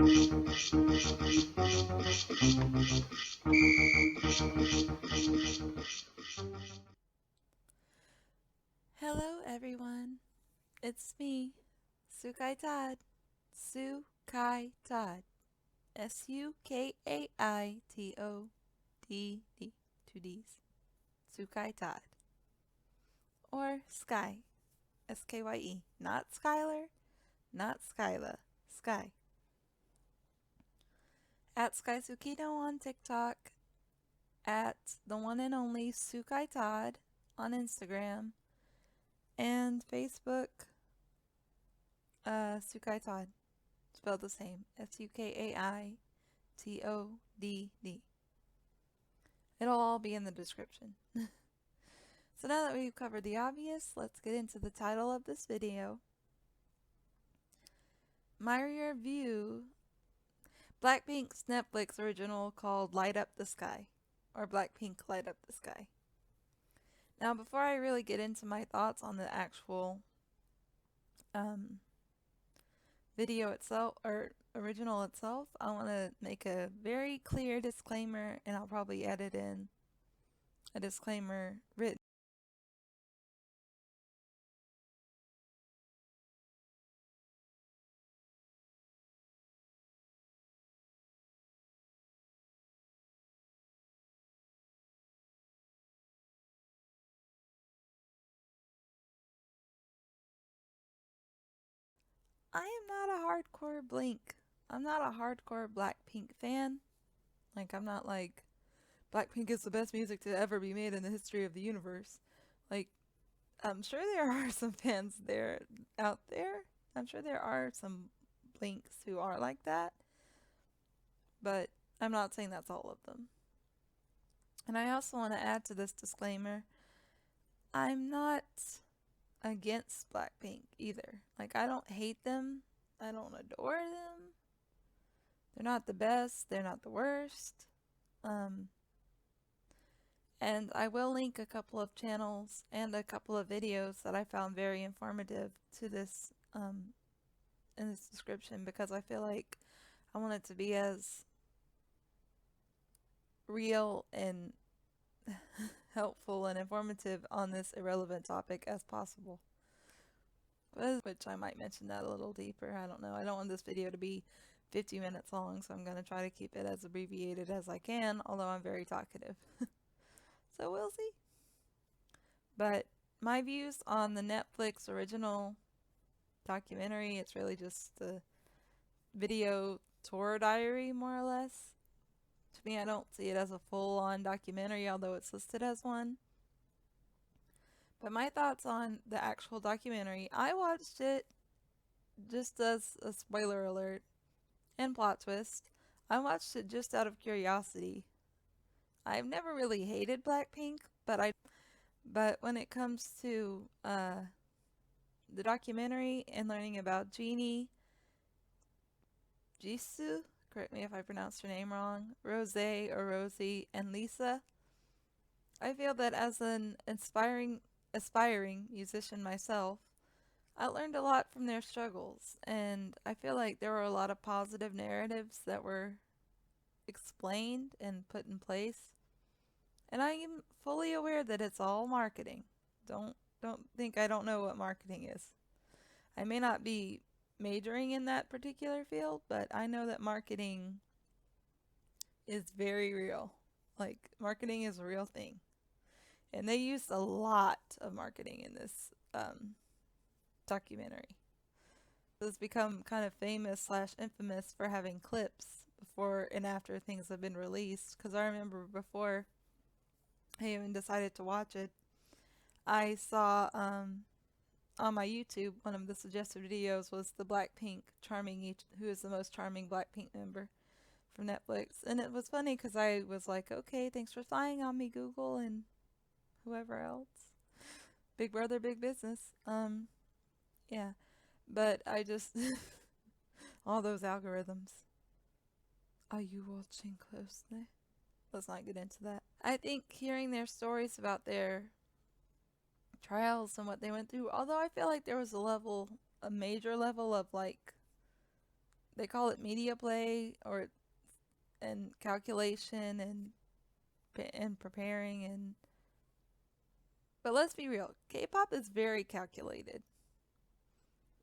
Hello, everyone. It's me, Sukai Todd. Sukai Todd. Sukaitod. Two D's. Sukai Todd. Or Sky. Skye. Not Skylar, not Skyla. Sky. At Sky Tsukino on TikTok. At the one and only Sukai Todd on Instagram. And Facebook. Sukai Todd. Spelled the same. SUKAITODD. It'll all be in the description. So now that we've covered the obvious, let's get into the title of this video. My review, Blackpink's Netflix original called Light Up the Sky, or Blackpink Light Up the Sky. Now before I really get into my thoughts on the actual video itself, or original itself, I want to make a very clear disclaimer, and I'll probably edit in a disclaimer written. I am not a hardcore Blink. I'm not a hardcore Blackpink fan. Like, I'm not like, Blackpink is the best music to ever be made in the history of the universe. Like, I'm sure there are some fans there out there. I'm sure there are some Blinks who are like that. But I'm not saying that's all of them. And I also want to add to this disclaimer, I'm not against Blackpink either. Like, I don't hate them. I don't adore them. They're not the best. They're not the worst. And I will link a couple of channels and a couple of videos that I found very informative to this in this description, because I feel like I want it to be as real and helpful and informative on this irrelevant topic as possible. Which I might mention that a little deeper. I don't know. I don't want this video to be 50 minutes long, so I'm going to try to keep it as abbreviated as I can, although I'm very talkative. So we'll see. But my views on the Netflix original documentary, it's really just the video tour diary, more or less. To me, I don't see it as a full-on documentary, although it's listed as one. But my thoughts on the actual documentary, I watched it, just as a spoiler alert and plot twist, I watched it just out of curiosity. I've never really hated Blackpink, but when it comes to the documentary and learning about Jeannie, Jisoo, correct me if I pronounced her name wrong, Rose or Rosie, and Lisa, I feel that as an aspiring musician myself, I learned a lot from their struggles, and I feel like there were a lot of positive narratives that were explained and put in place. And I am fully aware that it's all marketing. Don't think I don't know what marketing is. I may not be majoring in that particular field, but I know that marketing is very real. Like, marketing is a real thing. And they used a lot of marketing in this documentary. It's become kind of famous / infamous for having clips before and after things have been released. Because I remember before I even decided to watch it, I saw on my YouTube, one of the suggested videos was the Blackpink who is the most charming Blackpink member from Netflix. And it was funny because I was like, okay, thanks for spying on me, Google and whoever else. Big brother, big business. Yeah. But I just, all those algorithms. Are you watching closely? Let's not get into that. I think hearing their stories about their trials and what they went through, although I feel like there was a major level of like they call it media play or and calculation and preparing and but let's be real, K-pop is very calculated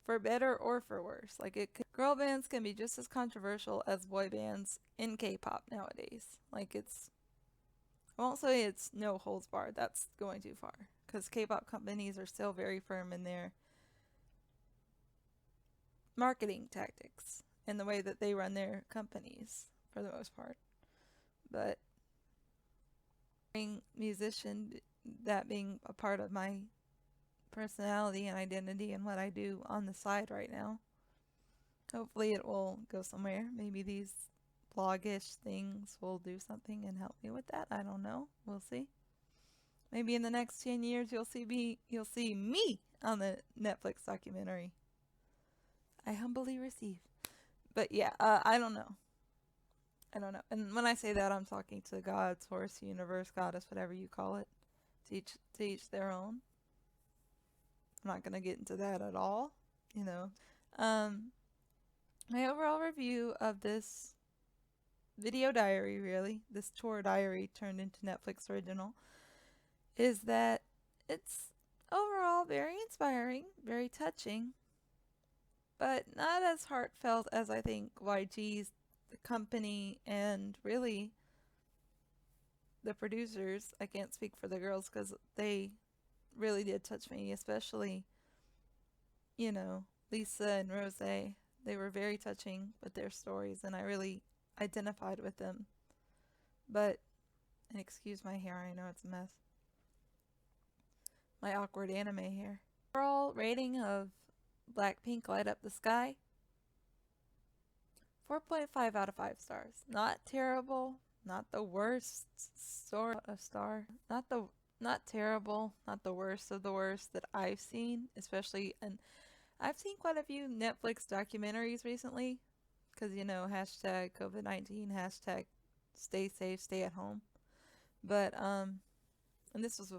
for better or for worse. Like girl bands can be just as controversial as boy bands in K-pop nowadays. Like I won't say it's no holds barred. That's going too far because K-pop companies are still very firm in their marketing tactics and the way that they run their companies for the most part. But being musician, that being a part of my personality and identity and what I do on the side right now. Hopefully it will go somewhere. Maybe these blogish things will do something and help me with that. I don't know. We'll see. Maybe in the next 10 years you'll see me on the Netflix documentary. I humbly receive. But yeah, I don't know. I don't know. And when I say that, I'm talking to God, source, universe, goddess, whatever you call it. To each their own. I'm not going to get into that at all, you know. My overall review of this video diary, really, this tour diary turned into Netflix original, is that it's overall very inspiring, very touching, but not as heartfelt as I think YG's, the company, and really the producers. I can't speak for the girls because they really did touch me, especially, you know, Lisa and Rose. They were very touching with their stories, and I really identified with them. But, and excuse my hair, I know it's a mess. My awkward anime hair. Overall rating of BLACKPINK Light Up the Sky, 4.5 out of 5 stars. Not terrible, not the worst star. Not terrible, not the worst of the worst that I've seen, especially, and I've seen quite a few Netflix documentaries recently, because, you know, hashtag COVID-19, hashtag stay safe, stay at home. But, and this was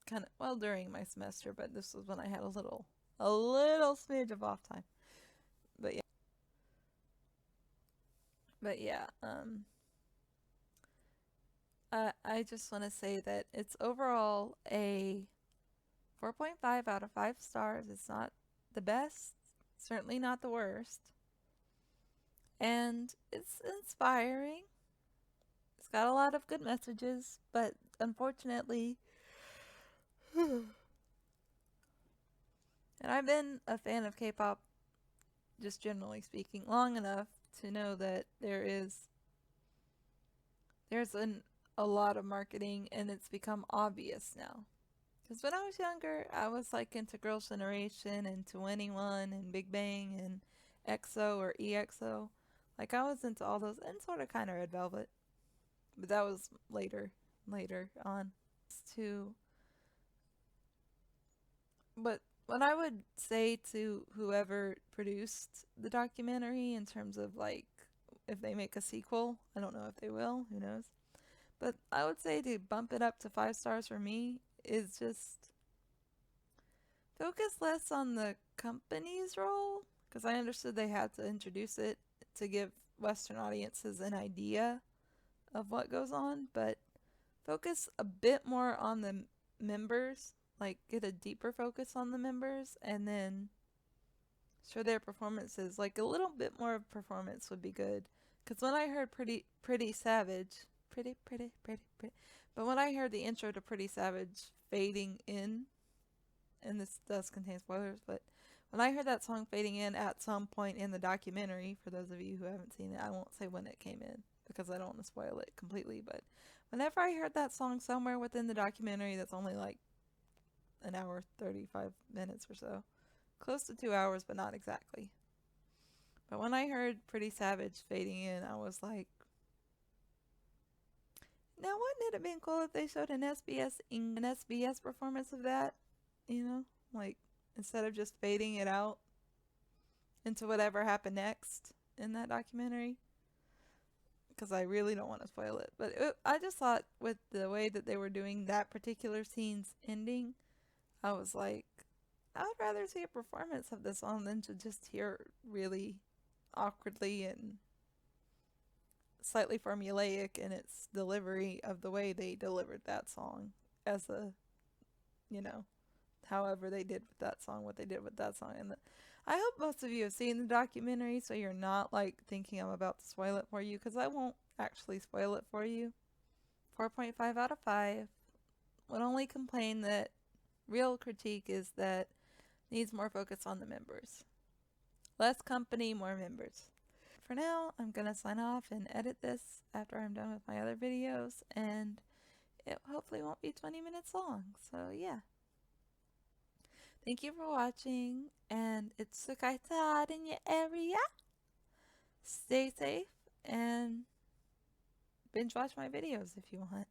kind of, well, during my semester, but this was when I had a little smidge of off time. But yeah, I just want to say that it's overall a 4.5 out of 5 stars. It's not the best, certainly not the worst. And it's inspiring. It's got a lot of good messages, but unfortunately, and I've been a fan of K-pop, just generally speaking, long enough to know that there's a lot of marketing, and it's become obvious now. Because when I was younger, I was like into Girls' Generation and 2NE1 and Big Bang and EXO or EXO. Like I was into all those, and sort of kind of Red Velvet. But that was later on. To But what I would say to whoever produced the documentary in terms of like if they make a sequel, I don't know if they will, who knows. But I would say to bump it up to 5 stars for me is just focus less on the company's role, because I understood they had to introduce it to give Western audiences an idea of what goes on, but focus a bit more on the members, like get a deeper focus on the members, and then show their performances. Like a little bit more of performance would be good. Because when I heard Pretty Savage, pretty, but when I heard the intro to Pretty Savage fading in, and this does contain spoilers, but when I heard that song fading in at some point in the documentary, for those of you who haven't seen it, I won't say when it came in because I don't want to spoil it completely, but whenever I heard that song somewhere within the documentary that's only like an hour, 35 minutes or so, close to 2 hours, but not exactly. But when I heard Pretty Savage fading in, I was like, now wouldn't it have been cool if they showed an SBS performance of that? You know, like instead of just fading it out into whatever happened next in that documentary. Because I really don't want to spoil it. But I just thought with the way that they were doing that particular scene's ending, I was like, I would rather see a performance of this song than to just hear really awkwardly and slightly formulaic in its delivery of the way they delivered that song as a, you know, however they did with that song, what they did with that song. And I hope most of you have seen the documentary, so you're not like thinking I'm about to spoil it for you, because I won't actually spoil it for you. 4.5 out of 5. Would only complain that real critique is that needs more focus on the members. Less company, more members. For now, I'm gonna sign off and edit this after I'm done with my other videos, and it hopefully won't be 20 minutes long. So yeah. Thank you for watching, and it's Sukai Todd in your area. Stay safe and binge watch my videos if you want.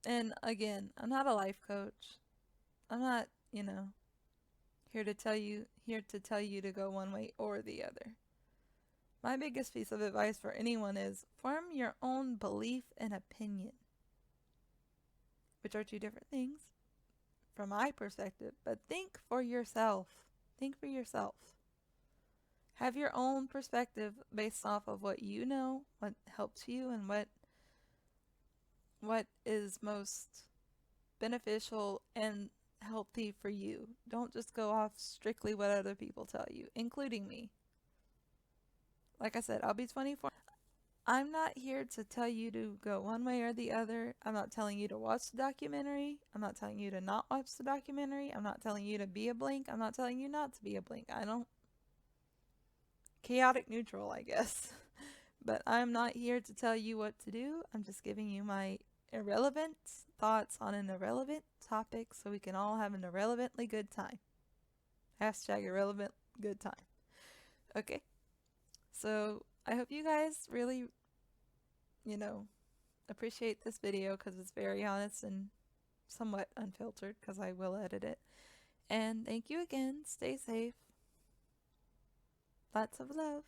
And again, I'm not a life coach. I'm not, here to tell you to go one way or the other. My biggest piece of advice for anyone is form your own belief and opinion, which are two different things from my perspective, but think for yourself. Think for yourself. Have your own perspective based off of what you know, what helps you, and what is most beneficial and healthy for you. Don't just go off strictly what other people tell you, including me. Like I said, I'll be 24. I'm not here to tell you to go one way or the other. I'm not telling you to watch the documentary. I'm not telling you to not watch the documentary. I'm not telling you to be a Blink. I'm not telling you not to be a Blink. I don't. Chaotic neutral, I guess. But I'm not here to tell you what to do. I'm just giving you my irrelevant thoughts on an irrelevant topic so we can all have an irrelevantly good time. Hashtag irrelevant good time. Okay. So I hope you guys really, appreciate this video because it's very honest and somewhat unfiltered because I will edit it. And thank you again. Stay safe. Lots of love.